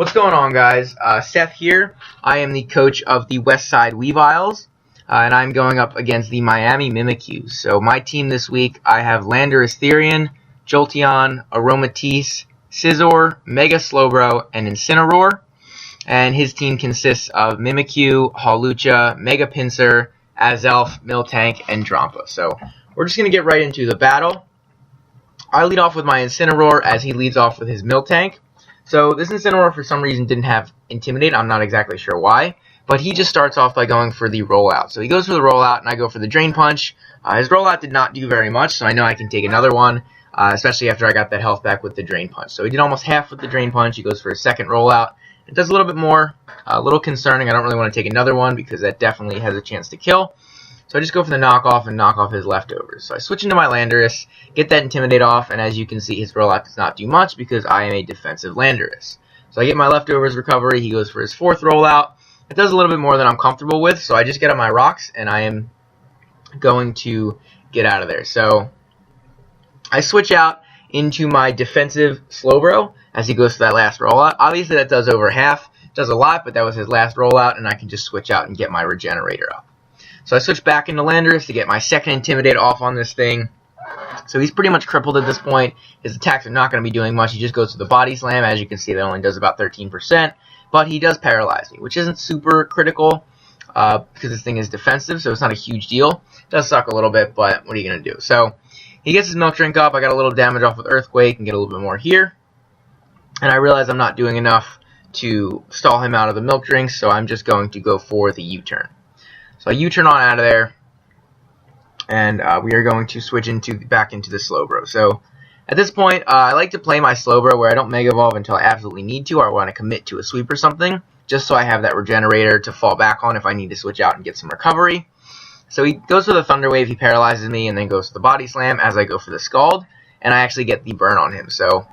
What's going on, guys? Seth here. I am the coach of the Westside Weaviles, and I'm going up against the Miami Mimikyus. So my team this week, I have Lander Astherian, Jolteon, Aromatisse, Scizor, Mega Slowbro, and Incineroar. And his team consists of Mimikyu, Hawlucha, Mega Pinsir, Azelf, Miltank, and Drampa. So we're just going to get right into the battle. I lead off with my Incineroar as he leads off with his Miltank. So this Incineroar for some reason didn't have Intimidate. I'm not exactly sure why. But he just starts off by going for the Rollout. So he goes for the Rollout and I go for the Drain Punch. His Rollout did not do very much, so I know I can take another one, especially after I got that health back with the Drain Punch. So he did almost half with the Drain Punch. He goes for a second Rollout. It does a little bit more, a little concerning. I don't really want to take another one because that definitely has a chance to kill. So I just go for the knockoff and knock off his leftovers. So I switch into my Landorus, get that Intimidate off, and as you can see, his Rollout does not do much because I am a defensive Landorus. So I get my leftovers recovery, he goes for his fourth Rollout. It does a little bit more than I'm comfortable with, so I just get on my rocks, and I am going to get out of there. So I switch out into my defensive Slowbro as he goes for that last Rollout. Obviously that does over half, does a lot, but that was his last Rollout, and I can just switch out and get my Regenerator up. So I switch back into Landorus to get my second Intimidate off on this thing. So he's pretty much crippled at this point. His attacks are not going to be doing much. He just goes to the Body Slam. As you can see, that only does about 13%. But he does paralyze me, which isn't super critical because this thing is defensive, so it's not a huge deal. It does suck a little bit, but what are you going to do? So he gets his Milk Drink up. I got a little damage off with Earthquake and get a little bit more here. And I realize I'm not doing enough to stall him out of the Milk Drinks, so I'm just going to go for the U-turn. So I U-turn on out of there, and we are going to switch back into the Slowbro. So at this point, I like to play my Slowbro where I don't Mega Evolve until I absolutely need to, or I want to commit to a sweep or something, just so I have that Regenerator to fall back on if I need to switch out and get some recovery. So he goes for the Thunder Wave, he paralyzes me, and then goes to the Body Slam as I go for the Scald, and I actually get the burn on him. So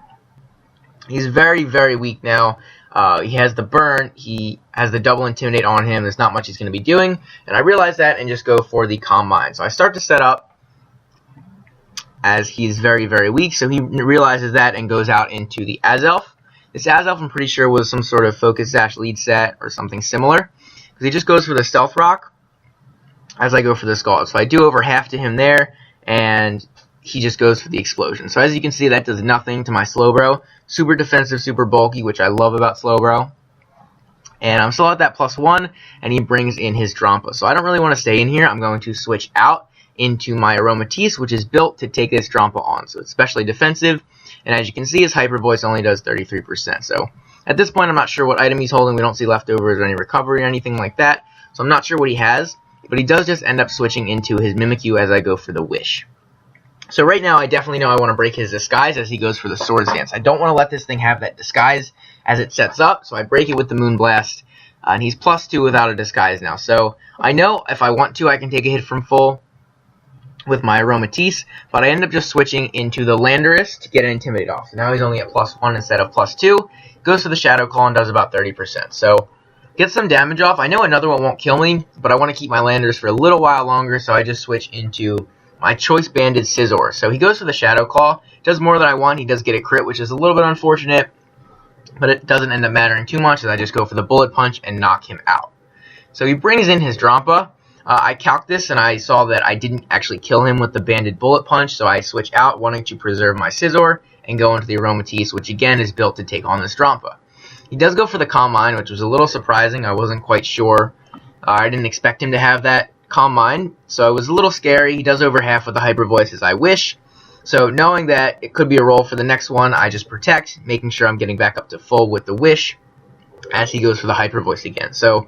he's very, very weak now. He has the burn, he has the double Intimidate on him, there's not much he's going to be doing, and I realize that and just go for the Calm Mind. So I start to set up as he's very, very weak, so he realizes that and goes out into the Azelf. This Azelf I'm pretty sure was some sort of Focus Sash lead set or something similar, because he just goes for the Stealth Rock as I go for the Scald. So I do over half to him there, and he just goes for the Explosion. So as you can see, that does nothing to my Slowbro. Super defensive, super bulky, which I love about Slowbro. And I'm still at that +1, and he brings in his Drampa. So I don't really want to stay in here. I'm going to switch out into my Aromatisse, which is built to take this Drampa on. So it's especially defensive, and as you can see, his Hyper Voice only does 33%. So at this point, I'm not sure what item he's holding. We don't see leftovers or any recovery or anything like that. So I'm not sure what he has, but he does just end up switching into his Mimikyu as I go for the Wish. So right now, I definitely know I want to break his Disguise as he goes for the Swords Dance. I don't want to let this thing have that Disguise as it sets up, so I break it with the Moonblast, and he's +2 without a Disguise now. So I know if I want to, I can take a hit from full with my Aromatisse, but I end up just switching into the Landorus to get an Intimidate off. So now he's only at +1 instead of +2. Goes for the Shadow Claw and does about 30%. So get some damage off. I know another one won't kill me, but I want to keep my Landorus for a little while longer, so I just switch into my Choice Banded Scizor. So he goes for the Shadow Claw, does more than I want, he does get a crit, which is a little bit unfortunate, but it doesn't end up mattering too much as I just go for the Bullet Punch and knock him out. So he brings in his Drampa. I calced this and I saw that I didn't actually kill him with the Banded Bullet Punch, so I switch out wanting to preserve my Scizor and go into the Aromatisse, which again is built to take on this Drampa. He does go for the Calm Mind, which was a little surprising. I wasn't quite sure. I didn't expect him to have that Calm Mind, so it was a little scary. He does over half with the Hyper Voice as I wish. So knowing that it could be a roll for the next one, I just protect, making sure I'm getting back up to full with the Wish as he goes for the Hyper Voice again. So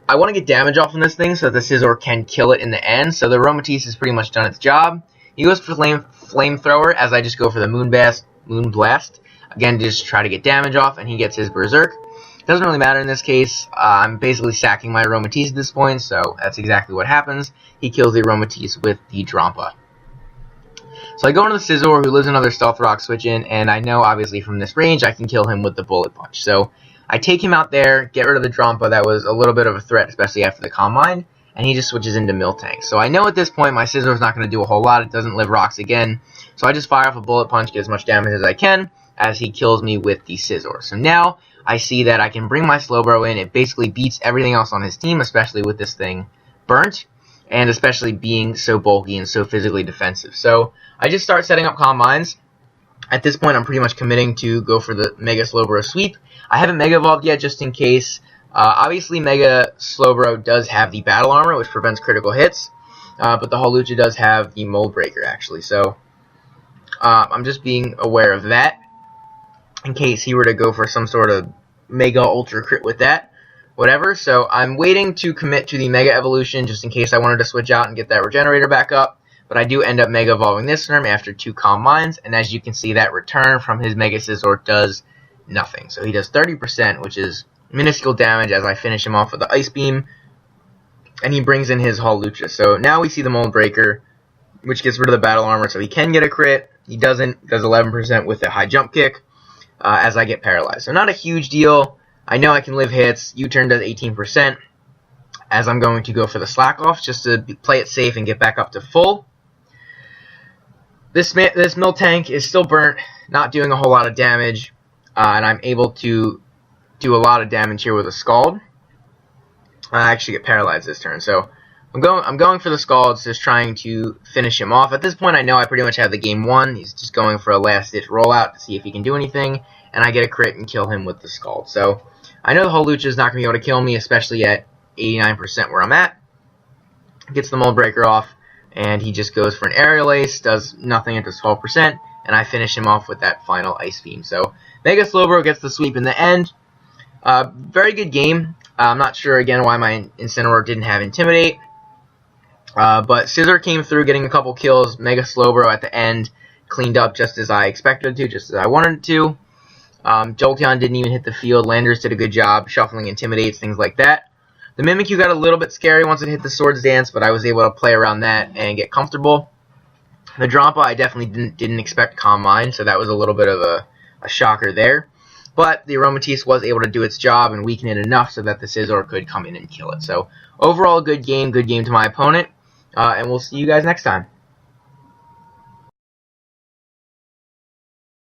I want to get damage off on this thing so that the Scizor can kill it in the end. So the Aromatisse has pretty much done its job. He goes for Flamethrower as I just go for the Moonblast. Again, to just try to get damage off, and he gets his Berserk. Doesn't really matter in this case. I'm basically sacking my Aromatisse at this point, so that's exactly what happens. He kills the Aromatisse with the Drampa. So I go into the Scizor, who lives another Stealth Rock switch in, and I know, obviously, from this range, I can kill him with the Bullet Punch. So I take him out there, get rid of the Drampa. That was a little bit of a threat, especially after the Calm Mind, and he just switches into Miltank. So I know at this point my Scizor is not going to do a whole lot. It doesn't live rocks again. So I just fire off a Bullet Punch, get as much damage as I can, as he kills me with the Scizor. So now I see that I can bring my Slowbro in. It basically beats everything else on his team, especially with this thing burnt, and especially being so bulky and so physically defensive. So I just start setting up combines. At this point, I'm pretty much committing to go for the Mega Slowbro sweep. I haven't Mega Evolved yet, just in case. Obviously, Mega Slowbro does have the Battle Armor, which prevents critical hits, but the Hawlucha does have the Mold Breaker, actually. So I'm just being aware of that, in case he were to go for some sort of Mega Ultra Crit with that. Whatever, so I'm waiting to commit to the Mega Evolution, just in case I wanted to switch out and get that Regenerator back up. But I do end up Mega Evolving this turn after 2 Calm Minds, and as you can see, that return from his Mega Scizor does nothing. So he does 30%, which is minuscule damage as I finish him off with the Ice Beam, and he brings in his Hawlucha. So now we see the Mold Breaker, which gets rid of the Battle Armor, so he can get a crit. He doesn't, does 11% with a High Jump Kick, as I get paralyzed. So not a huge deal. I know I can live hits. U-turn does 18%, as I'm going to go for the Slack Off, just to play it safe and get back up to full. This Miltank is still burnt, not doing a whole lot of damage, and I'm able to do a lot of damage here with a Scald. I actually get paralyzed this turn, so I'm going for the Scald, just trying to finish him off. At this point, I know I pretty much have the game won. He's just going for a last-ditch rollout to see if he can do anything, and I get a crit and kill him with the Scald. So I know the Hawlucha is not going to be able to kill me, especially at 89% where I'm at. Gets the Mold Breaker off, and he just goes for an Aerial Ace, does nothing, it does 12%, and I finish him off with that final Ice Beam. So Mega Slowbro gets the sweep in the end. Very good game. I'm not sure, again, why my Incineroar didn't have Intimidate. But Scizor came through, getting a couple kills. Mega Slowbro at the end cleaned up just as I expected it to, just as I wanted it to. Jolteon didn't even hit the field. Landers did a good job, shuffling Intimidates, things like that. The Mimikyu got a little bit scary once it hit the Swords Dance, but I was able to play around that and get comfortable. The Drampa, I definitely didn't expect Calm Mind, so that was a little bit of a shocker there. But the Aromatisse was able to do its job and weaken it enough so that the Scizor could come in and kill it. So overall, good game to my opponent, and we'll see you guys next time.